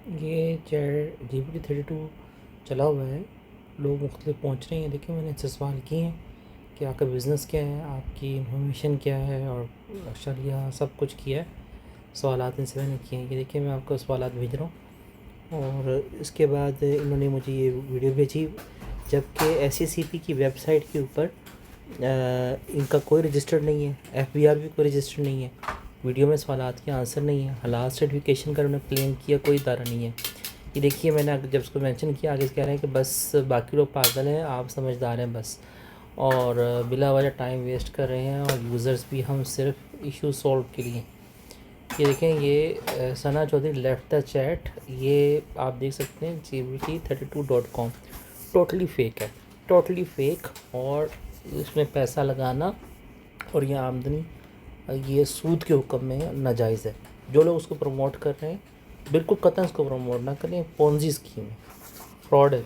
یہ chat GPT-32 چلا ہوا ہے، لوگ مختلف پہنچ رہے ہیں. دیکھیں میں نے ان سے سوال کیے ہیں کہ آپ کا بزنس کیا ہے، آپ کی انفارمیشن کیا ہے، اور اشاریہ سب کچھ کیا ہے. سوالات ان سے میں نے کیے ہیں. یہ دیکھیں میں آپ کو سوالات بھیج رہا ہوں. اور اس کے بعد انہوں نے مجھے یہ ویڈیو بھیجی، جبکہ SCCP کی ویب سائٹ کے اوپر ان کا کوئی رجسٹرڈ نہیں ہے، FBR بھی کوئی رجسٹرڈ نہیں ہے. ویڈیو میں سوالات کے آنسر نہیں ہے. حالات سرٹیفکیشن کا انہوں نے کلیم کیا کوئی ادارہ نہیں ہے. یہ دیکھیے میں نے جب اس کو مینشن کیا، آگے کہہ رہے ہیں کہ بس باقی لوگ پاگل ہیں، آپ سمجھدار ہیں بس، اور بلا وجہ ٹائم ویسٹ کر رہے ہیں، اور یوزرز بھی ہم صرف ایشو سولو کے لیے. یہ دیکھیں یہ ثنا چودھری لیفٹ دا چیٹ، یہ آپ دیکھ سکتے ہیں GPT-32.com. ٹوٹلی فیک ہے، ٹوٹلی فیک. اور اس میں پیسہ لگانا اور یہ آمدنی یہ سود کے حکم میں ناجائز ہے. جو لوگ اس کو پروموٹ کر رہے ہیں بالکل قطعاً اس کو پروموٹ نہ کریں. پونزی اسکیم ہے، فراڈ ہے.